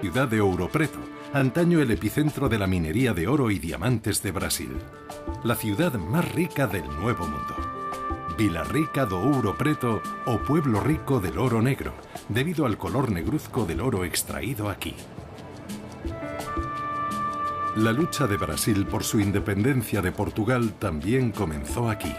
ciudad de Ouro Preto, antaño el epicentro de la minería de oro y diamantes de Brasil. La ciudad más rica del Nuevo Mundo. Vila Rica do Ouro Preto o Pueblo Rico del Oro Negro, debido al color negruzco del oro extraído aquí. La lucha de Brasil por su independencia de Portugal también comenzó aquí.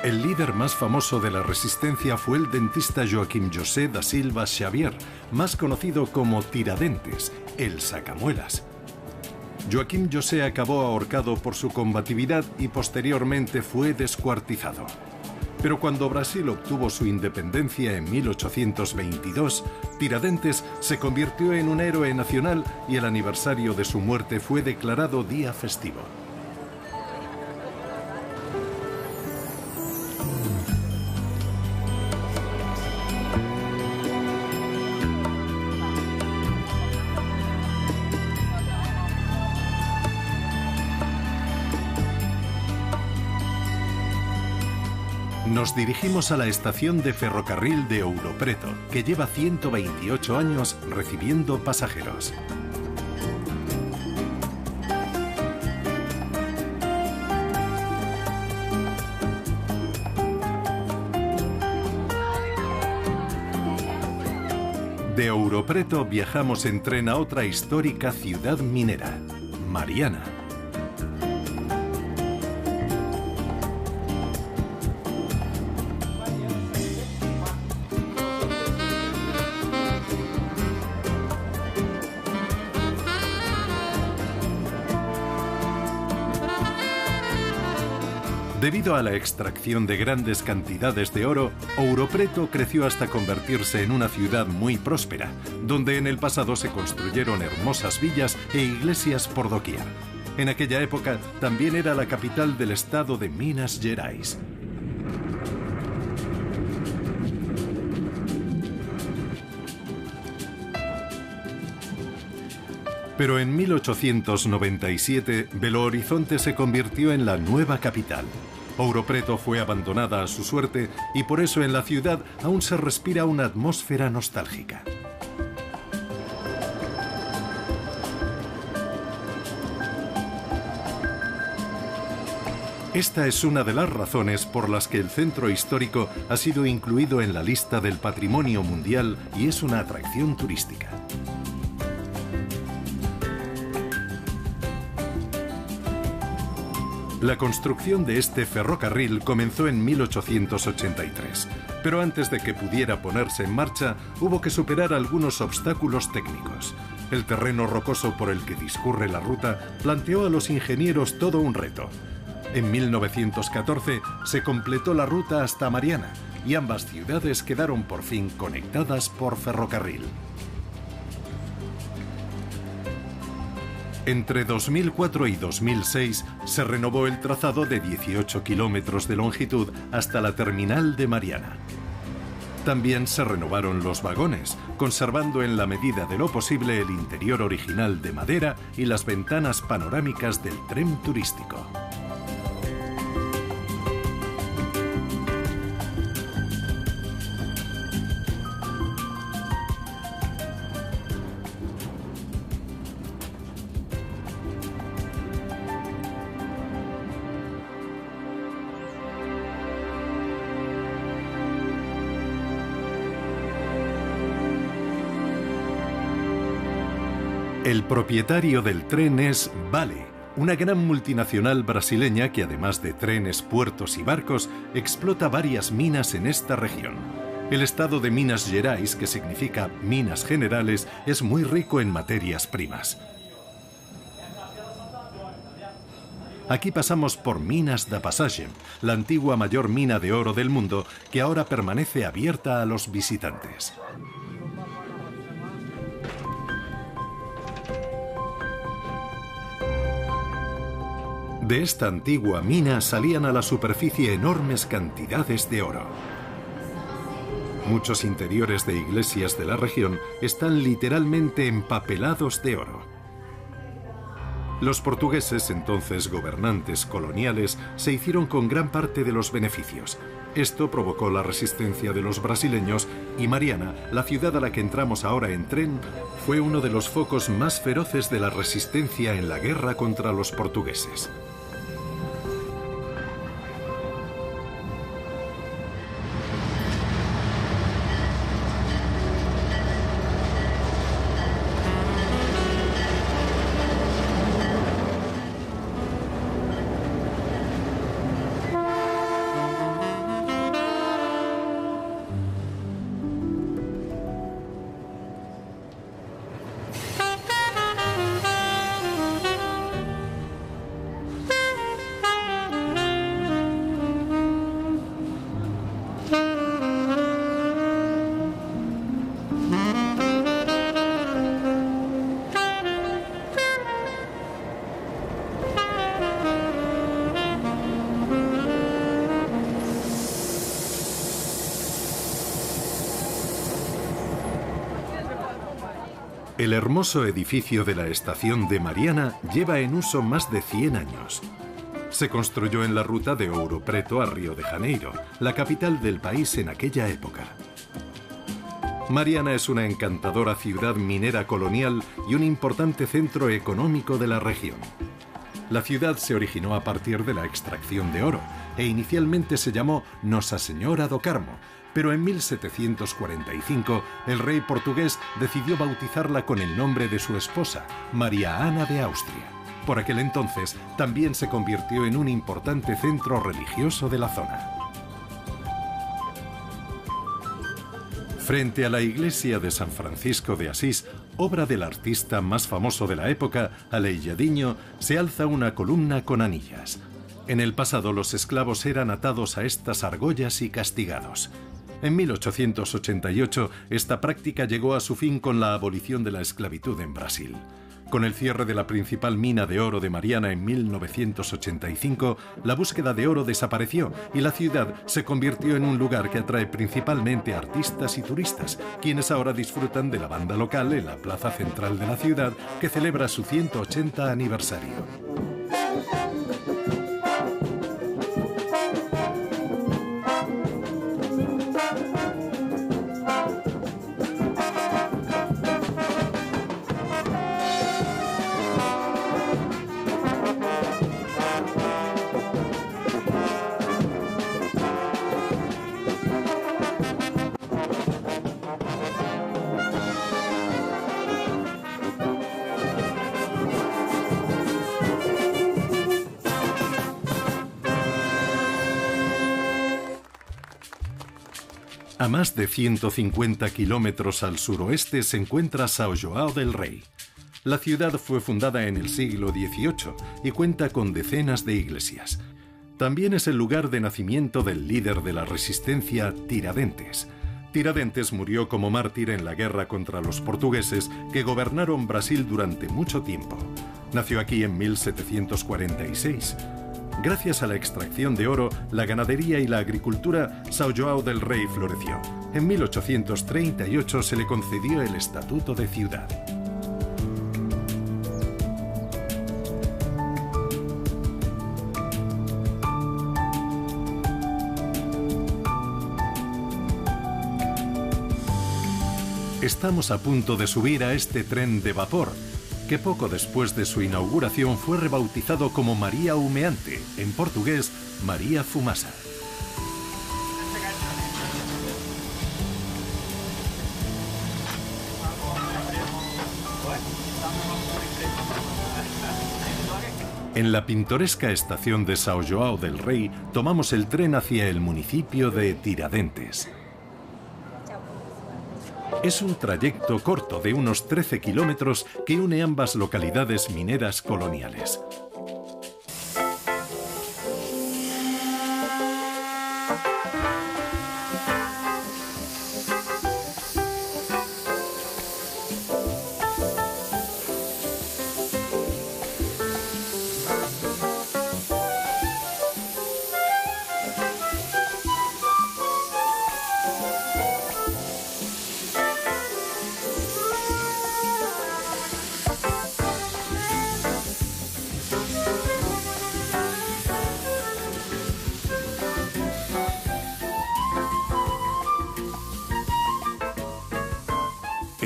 El líder más famoso de la resistencia fue el dentista Joaquim José da Silva Xavier, más conocido como Tiradentes, el sacamuelas. Joaquim José acabó ahorcado por su combatividad y posteriormente fue descuartizado. Pero cuando Brasil obtuvo su independencia en 1822, Tiradentes se convirtió en un héroe nacional y el aniversario de su muerte fue declarado día festivo. Nos dirigimos a la estación de ferrocarril de Ouro Preto, que lleva 128 años recibiendo pasajeros. De Ouro Preto viajamos en tren a otra histórica ciudad minera, Mariana. Debido a la extracción de grandes cantidades de oro, Ouro Preto creció hasta convertirse en una ciudad muy próspera, donde en el pasado se construyeron hermosas villas e iglesias por doquier. En aquella época también era la capital del estado de Minas Gerais. Pero en 1897, Belo Horizonte se convirtió en la nueva capital. Ouro Preto fue abandonada a su suerte y por eso en la ciudad aún se respira una atmósfera nostálgica. Esta es una de las razones por las que el centro histórico ha sido incluido en la lista del Patrimonio Mundial y es una atracción turística. La construcción de este ferrocarril comenzó en 1883, pero antes de que pudiera ponerse en marcha, hubo que superar algunos obstáculos técnicos. El terreno rocoso por el que discurre la ruta planteó a los ingenieros todo un reto. En 1914 se completó la ruta hasta Mariana y ambas ciudades quedaron por fin conectadas por ferrocarril. Entre 2004 y 2006 se renovó el trazado de 18 kilómetros de longitud hasta la terminal de Mariana. También se renovaron los vagones, conservando en la medida de lo posible el interior original de madera y las ventanas panorámicas del tren turístico. El propietario del tren es Vale, una gran multinacional brasileña que además de trenes, puertos y barcos, explota varias minas en esta región. El estado de Minas Gerais, que significa Minas Generales, es muy rico en materias primas. Aquí pasamos por Minas da Passagem, la antigua mayor mina de oro del mundo, que ahora permanece abierta a los visitantes. De esta antigua mina salían a la superficie enormes cantidades de oro. Muchos interiores de iglesias de la región están literalmente empapelados de oro. Los portugueses, entonces gobernantes coloniales, se hicieron con gran parte de los beneficios. Esto provocó la resistencia de los brasileños y Mariana, la ciudad a la que entramos ahora en tren, fue uno de los focos más feroces de la resistencia en la guerra contra los portugueses. El hermoso edificio de la estación de Mariana lleva en uso más de 100 años. Se construyó en la ruta de Ouro Preto a Río de Janeiro, la capital del país en aquella época. Mariana es una encantadora ciudad minera colonial y un importante centro económico de la región. La ciudad se originó a partir de la extracción de oro e inicialmente se llamó Nossa Senhora do Carmo, pero en 1745 el rey portugués decidió bautizarla con el nombre de su esposa, María Ana de Austria. Por aquel entonces también se convirtió en un importante centro religioso de la zona. Frente a la iglesia de San Francisco de Asís, obra del artista más famoso de la época, Aleijadinho, se alza una columna con anillas. En el pasado los esclavos eran atados a estas argollas y castigados. En 1888, esta práctica llegó a su fin con la abolición de la esclavitud en Brasil. Con el cierre de la principal mina de oro de Mariana en 1985, la búsqueda de oro desapareció y la ciudad se convirtió en un lugar que atrae principalmente a artistas y turistas, quienes ahora disfrutan de la banda local en la plaza central de la ciudad, que celebra su 180 aniversario. A más de 150 kilómetros al suroeste se encuentra São João del Rei. La ciudad fue fundada en el siglo XVIII y cuenta con decenas de iglesias. También es el lugar de nacimiento del líder de la resistencia, Tiradentes. Tiradentes murió como mártir en la guerra contra los portugueses que gobernaron Brasil durante mucho tiempo. Nació aquí en 1746. Gracias a la extracción de oro, la ganadería y la agricultura, São João del Rei floreció. En 1838 se le concedió el estatuto de ciudad. Estamos a punto de subir a este tren de vapor, que poco después de su inauguración fue rebautizado como María Humeante, en portugués, María Fumaça. En la pintoresca estación de São João del Rei tomamos el tren hacia el municipio de Tiradentes. Es un trayecto corto de unos 13 kilómetros que une ambas localidades mineras coloniales.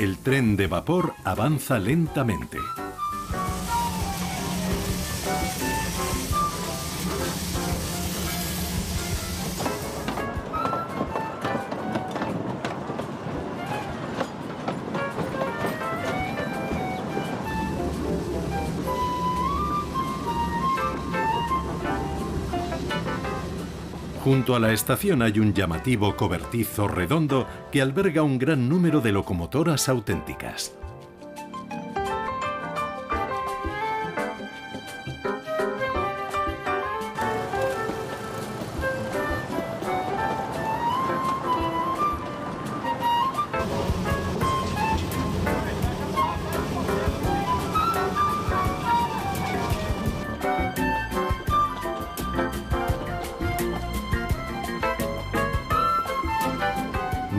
El tren de vapor avanza lentamente. Junto a la estación hay un llamativo cobertizo redondo que alberga un gran número de locomotoras auténticas.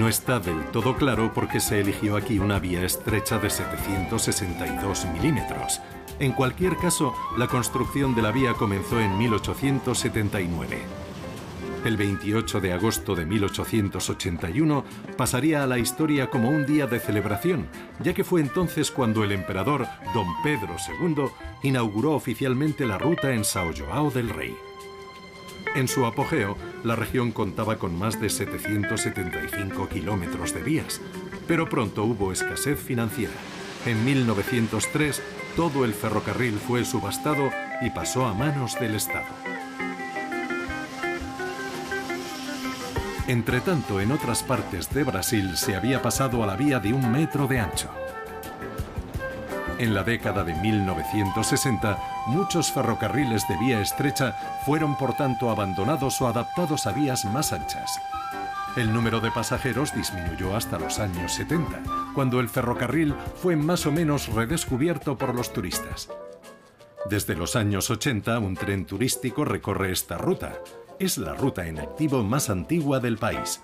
No está del todo claro por qué se eligió aquí una vía estrecha de 762 milímetros. En cualquier caso, la construcción de la vía comenzó en 1879. El 28 de agosto de 1881 pasaría a la historia como un día de celebración, ya que fue entonces cuando el emperador Don Pedro II inauguró oficialmente la ruta en São João del Rei. En su apogeo, la región contaba con más de 775 kilómetros de vías, pero pronto hubo escasez financiera. En 1903, todo el ferrocarril fue subastado y pasó a manos del Estado. Entretanto, en otras partes de Brasil se había pasado a la vía de 1 metro de ancho. En la década de 1960, muchos ferrocarriles de vía estrecha fueron por tanto abandonados o adaptados a vías más anchas. El número de pasajeros disminuyó hasta los años 70, cuando el ferrocarril fue más o menos redescubierto por los turistas. Desde los años 80, un tren turístico recorre esta ruta. Es la ruta en activo más antigua del país.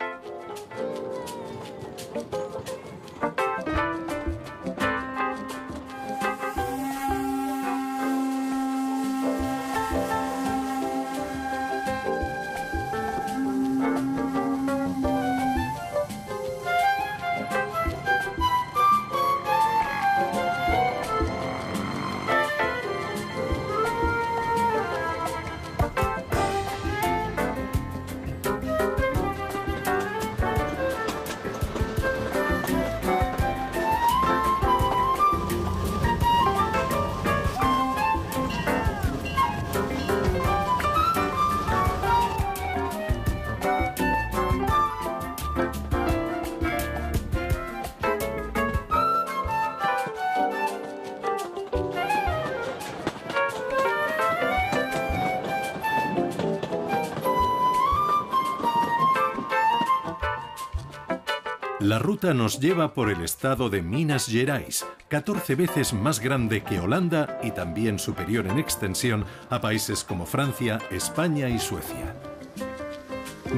La ruta nos lleva por el estado de Minas Gerais, 14 veces más grande que Holanda y también superior en extensión a países como Francia, España y Suecia.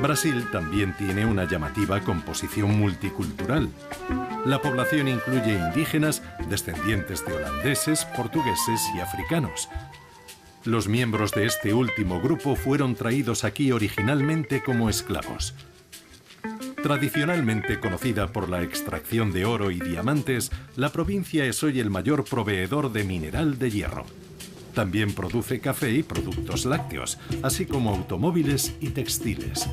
Brasil también tiene una llamativa composición multicultural. La población incluye indígenas, descendientes de holandeses, portugueses y africanos. Los miembros de este último grupo fueron traídos aquí originalmente como esclavos. Tradicionalmente conocida por la extracción de oro y diamantes, la provincia es hoy el mayor proveedor de mineral de hierro. También produce café y productos lácteos, así como automóviles y textiles.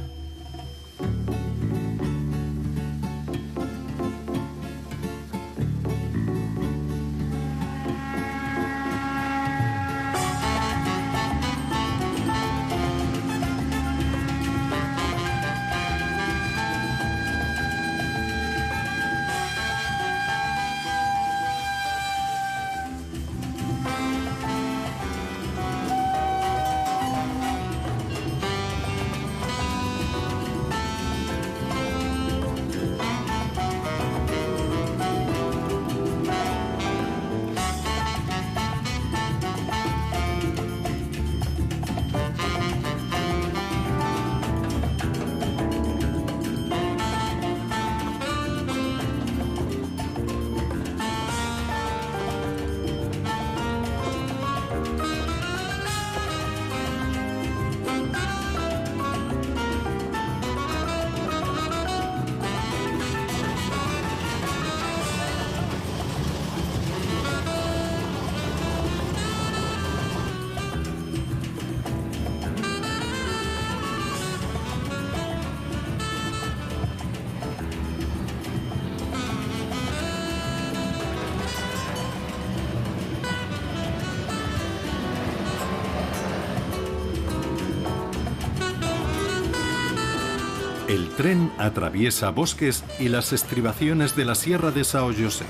El tren atraviesa bosques y las estribaciones de la Sierra de São José.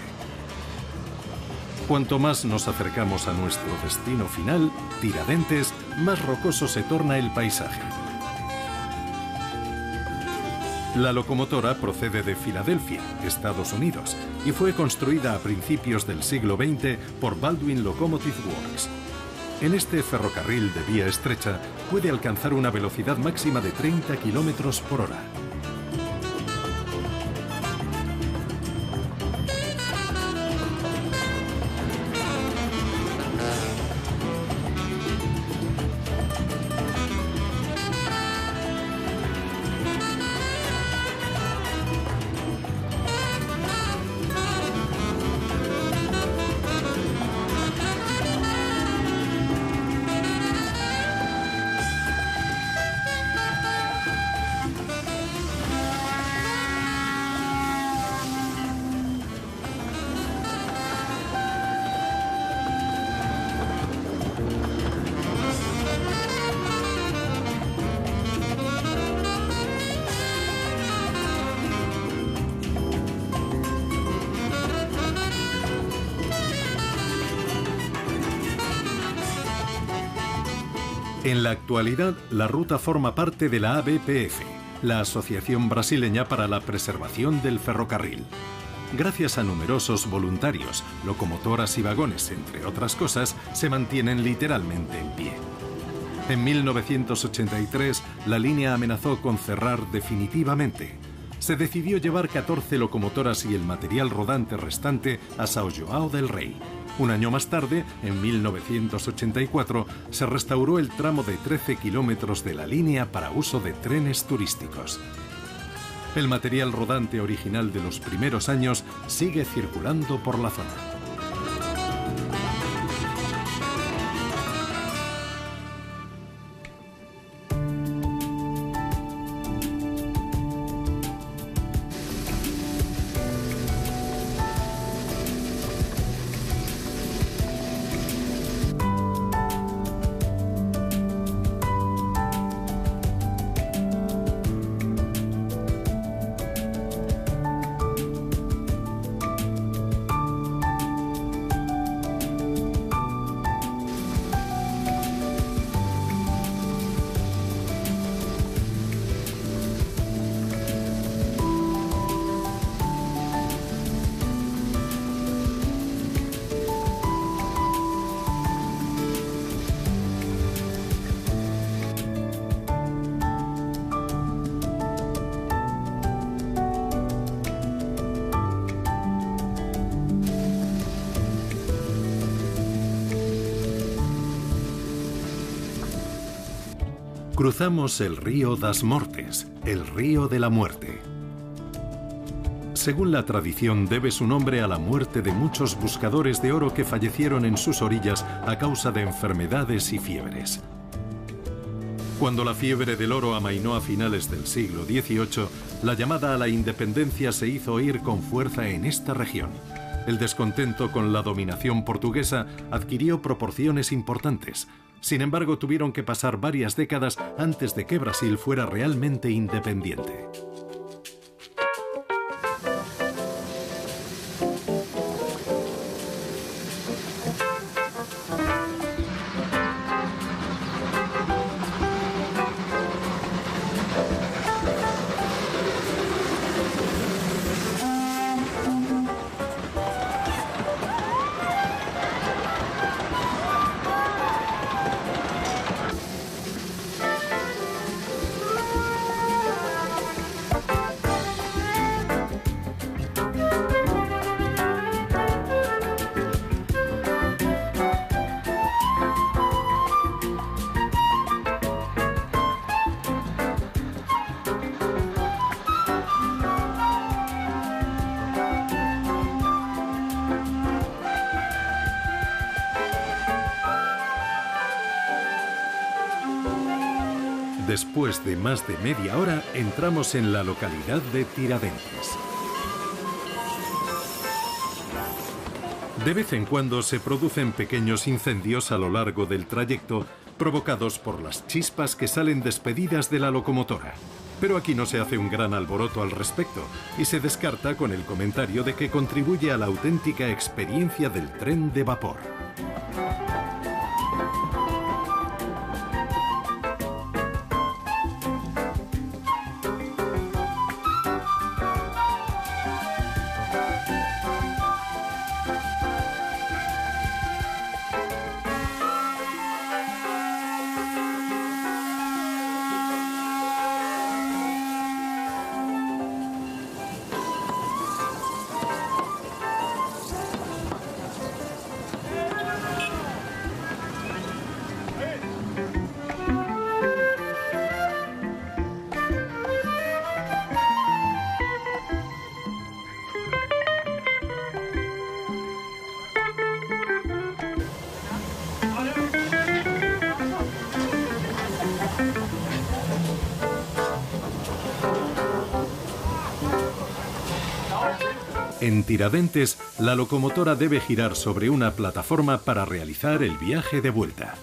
Cuanto más nos acercamos a nuestro destino final, Tiradentes, más rocoso se torna el paisaje. La locomotora procede de Filadelfia, Estados Unidos, y fue construida a principios del siglo XX por Baldwin Locomotive Works. En este ferrocarril de vía estrecha puede alcanzar una velocidad máxima de 30 km por hora. En la actualidad, la ruta forma parte de la ABPF, la Asociación Brasileña para la Preservación del Ferrocarril. Gracias a numerosos voluntarios, locomotoras y vagones, entre otras cosas, se mantienen literalmente en pie. En 1983, la línea amenazó con cerrar definitivamente. Se decidió llevar 14 locomotoras y el material rodante restante a São João del Rei. Un año más tarde, en 1984, se restauró el tramo de 13 kilómetros de la línea para uso de trenes turísticos. El material rodante original de los primeros años sigue circulando por la zona. Cruzamos el río das Mortes, el río de la muerte. Según la tradición, debe su nombre a la muerte de muchos buscadores de oro que fallecieron en sus orillas a causa de enfermedades y fiebres. Cuando la fiebre del oro amainó a finales del siglo XVIII, la llamada a la independencia se hizo oír con fuerza en esta región. El descontento con la dominación portuguesa adquirió proporciones importantes. Sin embargo, tuvieron que pasar varias décadas antes de que Brasil fuera realmente independiente. Después de más de media hora, entramos en la localidad de Tiradentes. De vez en cuando se producen pequeños incendios a lo largo del trayecto, provocados por las chispas que salen despedidas de la locomotora. Pero aquí no se hace un gran alboroto al respecto y se descarta con el comentario de que contribuye a la auténtica experiencia del tren de vapor. En Tiradentes, la locomotora debe girar sobre una plataforma para realizar el viaje de vuelta.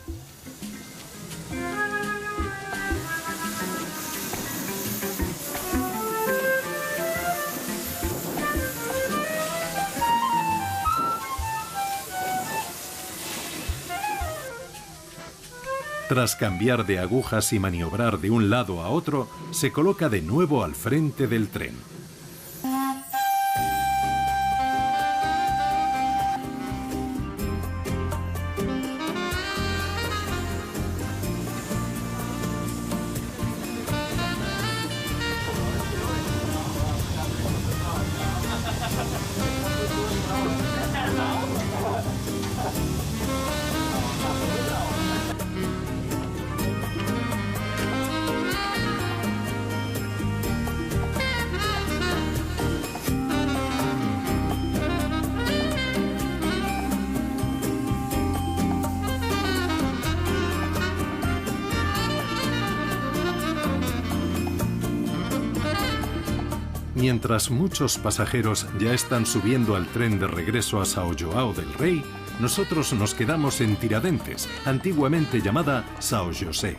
Tras cambiar de agujas y maniobrar de un lado a otro, se coloca de nuevo al frente del tren. Mientras muchos pasajeros ya están subiendo al tren de regreso a São João del Rei, nosotros nos quedamos en Tiradentes, antiguamente llamada São José.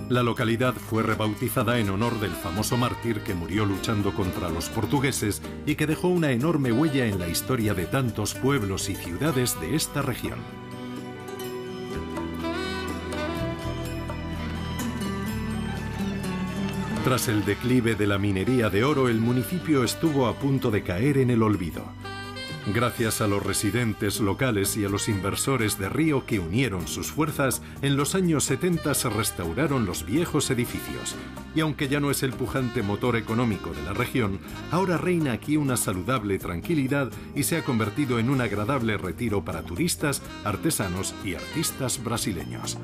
La localidad fue rebautizada en honor del famoso mártir que murió luchando contra los portugueses y que dejó una enorme huella en la historia de tantos pueblos y ciudades de esta región. Tras el declive de la minería de oro, el municipio estuvo a punto de caer en el olvido. Gracias a los residentes locales y a los inversores de Río que unieron sus fuerzas, en los años 70 se restauraron los viejos edificios. Y aunque ya no es el pujante motor económico de la región, ahora reina aquí una saludable tranquilidad y se ha convertido en un agradable retiro para turistas, artesanos y artistas brasileños.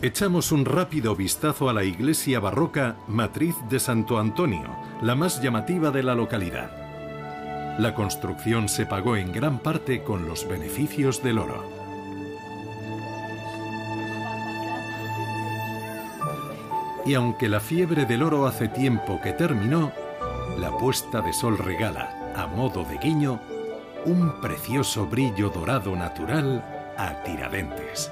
Echamos un rápido vistazo a la iglesia barroca Matriz de Santo Antonio, la más llamativa de la localidad. La construcción se pagó en gran parte con los beneficios del oro. Y aunque la fiebre del oro hace tiempo que terminó, la puesta de sol regala, a modo de guiño, un precioso brillo dorado natural a Tiradentes.